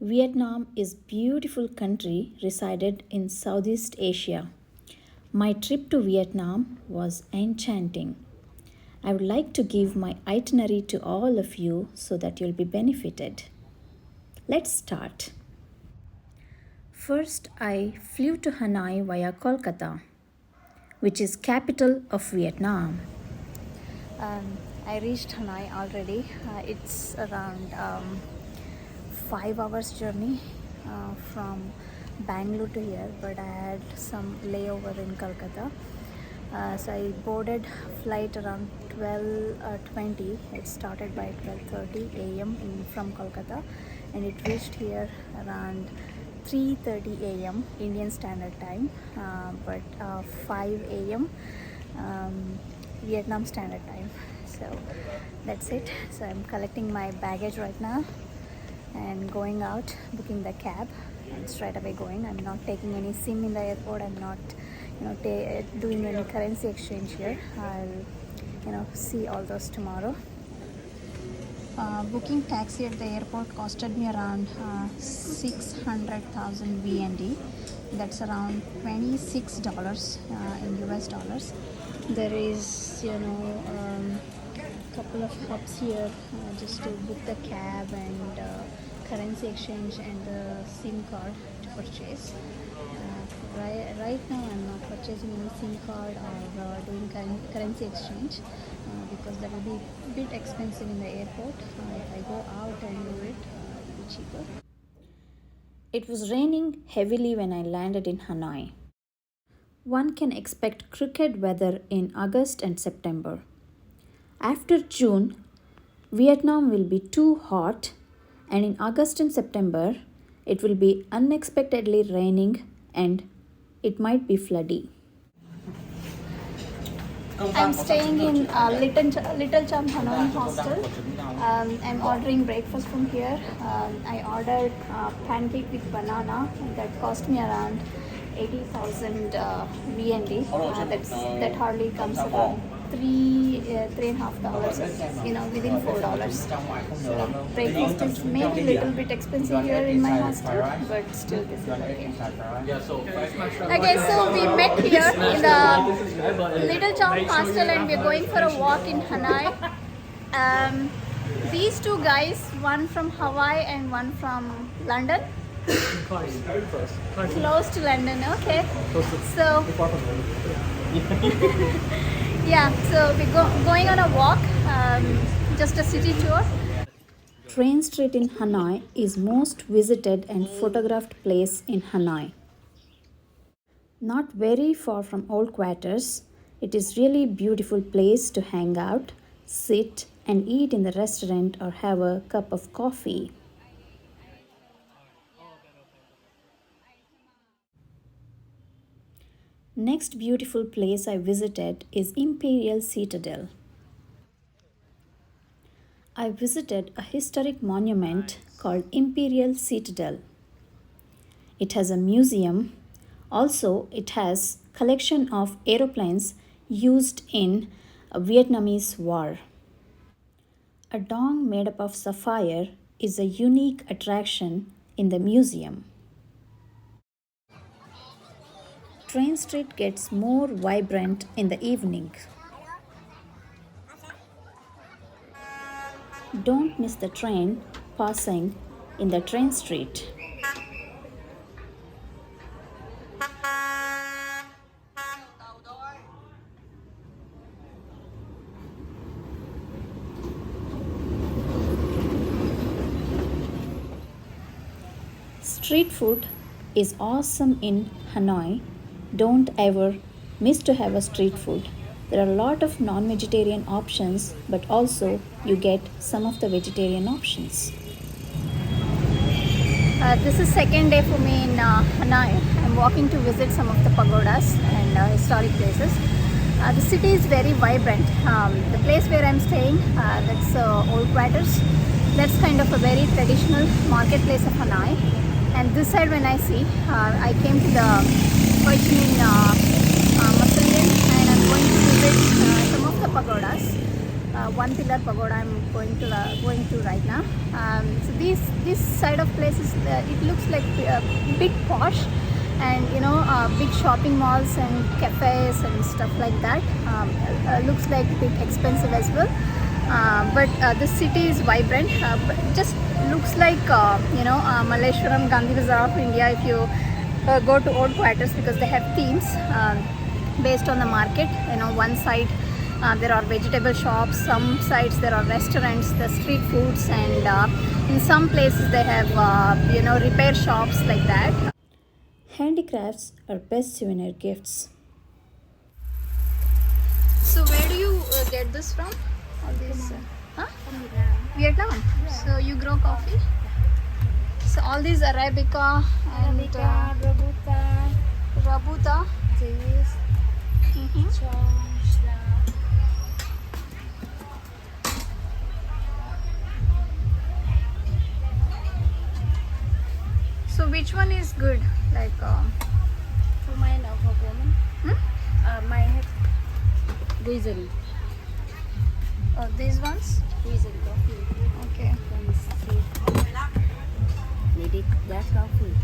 Vietnam is beautiful country resided in Southeast Asia. My trip to Vietnam was enchanting. I would like to give my itinerary to all of you so that you'll be benefited. Let's start. First, I flew to Hanoi via Kolkata, which is capital of Vietnam. I reached Hanoi already. It's around 5 hours journey from Bangalore to here, but I had some layover in Kolkata. So I boarded flight around 12:20. It started by 12:30 a.m. from Kolkata, and it reached here around 3:30 a.m. Indian Standard Time, but 5 a.m. Vietnam Standard Time. So that's it. So I'm collecting my baggage right now and going out, booking the cab, and straight away going. I'm not taking any SIM in the airport. I'm not, doing any currency exchange here. I'll, see all those tomorrow. Booking taxi at the airport costed me around 600,000 VND. That's around $26 in US dollars. There is, couple of hubs here just to book the cab and currency exchange and the SIM card to purchase. Right now I'm not purchasing any SIM card or doing currency exchange because that will be a bit expensive in the airport. If I go out and do it, it will be cheaper. It was raining heavily when I landed in Hanoi. One can expect crooked weather in August and September. After June, Vietnam will be too hot, and in August and September, it will be unexpectedly raining and it might be floody. I'm staying in Little Cham Hanoi hostel. I'm ordering breakfast from here. I ordered pancake with banana that cost me around 80,000 VND. That hardly comes around $3.5, within $4. So breakfast is maybe a little bit expensive here in my hostel, but still this is okay. Okay, so we met here in the Little Cham hostel and we're going for a walk in Hanoi. These two guys, one from Hawaii and one from London. Close to London, okay. So yeah, so we're going on a walk, just a city tour. Train Street in Hanoi is most visited and photographed place in Hanoi. Not very far from old quarters, it is really beautiful place to hang out, sit and eat in the restaurant or have a cup of coffee. Next beautiful place I visited is Imperial Citadel. I visited a historic monument called Imperial Citadel. It has a museum. Also, it has collection of aeroplanes used in a Vietnamese war. A dong made up of sapphire is a unique attraction in the museum. Train Street gets more vibrant in the evening. Don't miss the train passing in the Train Street. Street food is awesome in Hanoi. Don't ever miss to have a street food. There are a lot of non-vegetarian options, but also you get some of the vegetarian options. This is second day for me in Hanoi. I'm walking to visit some of the pagodas and historic places. The city is very vibrant. The place where I'm staying, that's Old Quarters. That's kind of a very traditional marketplace of Hanoi. And this side when I see, I came to the Ho Chi Minh Mausoleum and I'm going to visit some of the pagodas. One-pillar-pagoda I'm going to right now. So this side of places, it looks like bit posh, and big shopping malls and cafes and stuff like that. Looks like a bit expensive as well. But the city is vibrant. But just looks like Malleshwaram, Gandhi Bazaar of India if you go to old quarters, because they have themes based on the market. One side there are vegetable shops, some sides there are restaurants, the street foods, and in some places they have repair shops like that. Handicrafts are best souvenir gifts. So where do you get this from? All these, huh? Vietnam. So you grow coffee. So all these Arabica and Rabuta. So which one is good? Like, Diesel. These ones? Diesel coffee. Okay. Need it that coffee.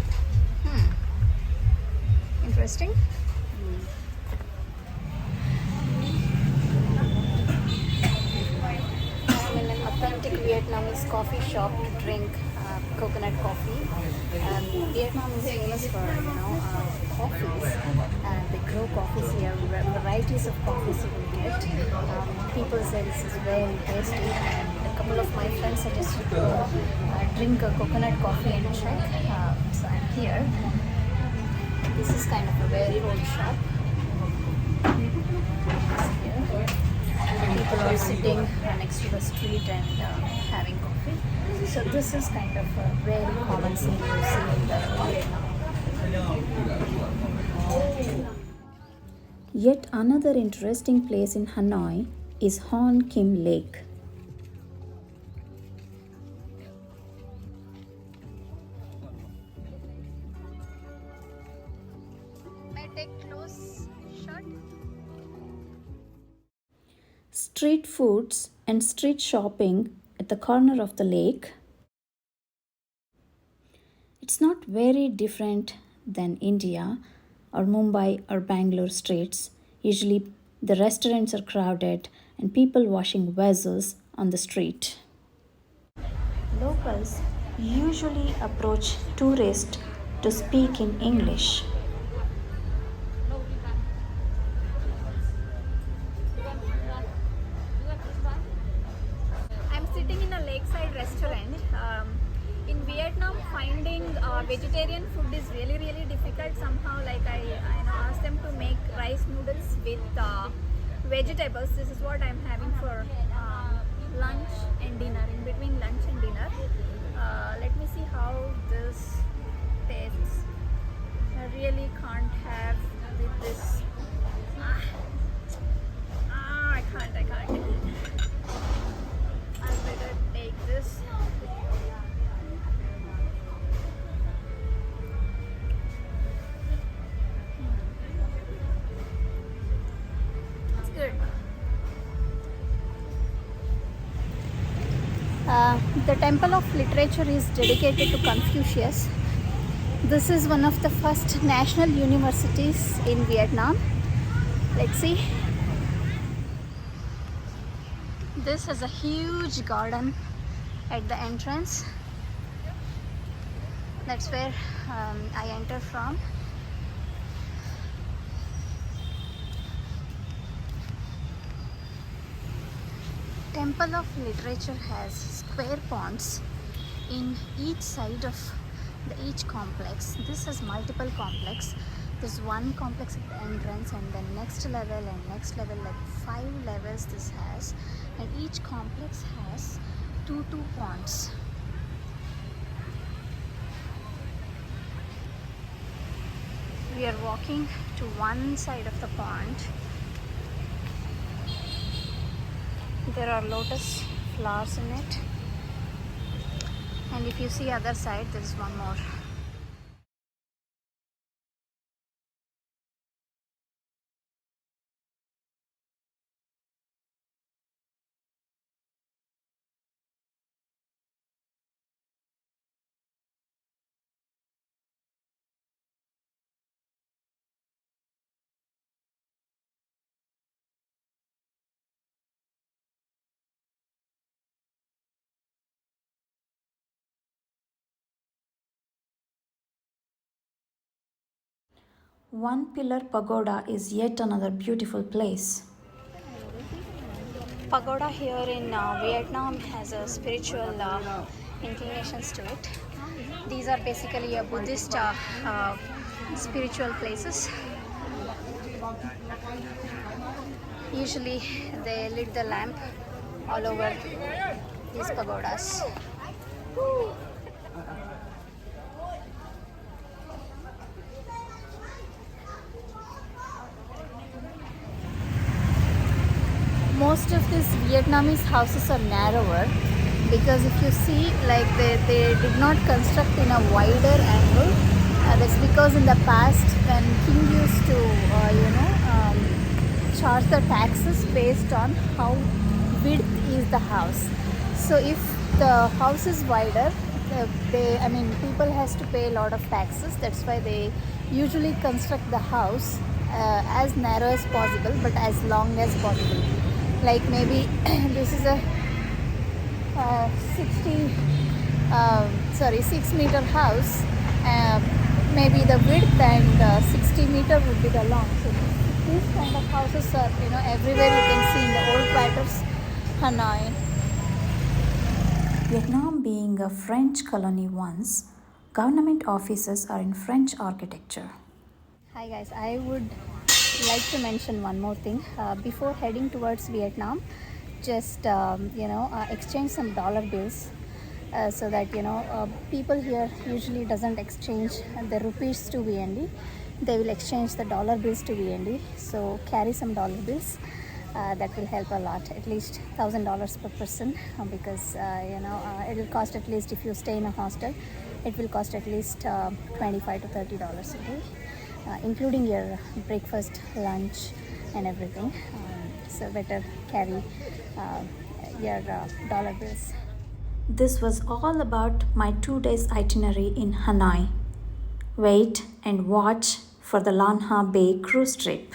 Interesting. I'm in an authentic Vietnamese coffee shop to drink coconut coffee. Vietnam is famous for coffees. They grow coffees here. Varieties of coffees you will get. People say this is very tasty, and a couple of my friends suggested to drink a coconut coffee and check. So I'm here. This is kind of a very old shop. People are sitting next to the street and having coffee. So this is kind of a very common scene you see in the Vietnam. Yet another interesting place in Hanoi is Hoan Kiem-Lake. May I take close shot? Street foods and street shopping at the corner of the lake. It's not very different than India or Mumbai or Bangalore streets. Usually the restaurants are crowded and people washing vessels on the street. Locals usually approach tourists to speak in English. I'm sitting in a lakeside restaurant. In Vietnam, finding vegetarian food is really difficult. Somehow, like I asked them to make rice noodles with vegetables. This is what I'm having for lunch and dinner. In between lunch and dinner, let me see how this tastes. I really can't have with this. I can't. I better take this. It's good. The Temple of Literature is dedicated to Confucius. This is one of the first national universities in Vietnam. Let's see. This has a huge garden at the entrance. That's where I enter from. Temple of Literature has square ponds in each side of each complex. This has multiple complex. There's one complex at the entrance, and then next level and next level, like 5 levels this has, and each complex has two ponds. We are walking to one side of the pond. There are lotus flowers in it, and if you see other side, there is one more. One-pillar-pagoda is yet another beautiful place. Pagoda here in Vietnam has a spiritual inclinations to it. These are basically a Buddhist spiritual places. Usually they lit the lamp all over these pagodas. Most of these Vietnamese houses are narrower because if you see, like they did not construct in a wider angle. That's because in the past when king used to charge the taxes based on how width is the house. So if the house is wider, people has to pay a lot of taxes. That's why they usually construct the house as narrow as possible but as long as possible. Like maybe this is a 6-meter house. Maybe the width and 60-meter would be the long. So these kind of houses are everywhere you can see in the old quarters, Hanoi. Vietnam being a French colony once, government offices are in French architecture. Hi guys, I would like to mention one more thing. Before heading towards Vietnam, just exchange some dollar bills so that people here usually doesn't exchange the rupees to VND. They will exchange the dollar bills to VND. So carry some dollar bills. That will help a lot, at least $1,000 per person, because it will cost at least, if you stay in a hostel, it will cost at least $25 to $30 a day, including your breakfast, lunch, and everything. So better carry your dollar bills. This was all about my 2 days itinerary in Hanoi. Wait and watch for the Lan Ha Bay cruise trip.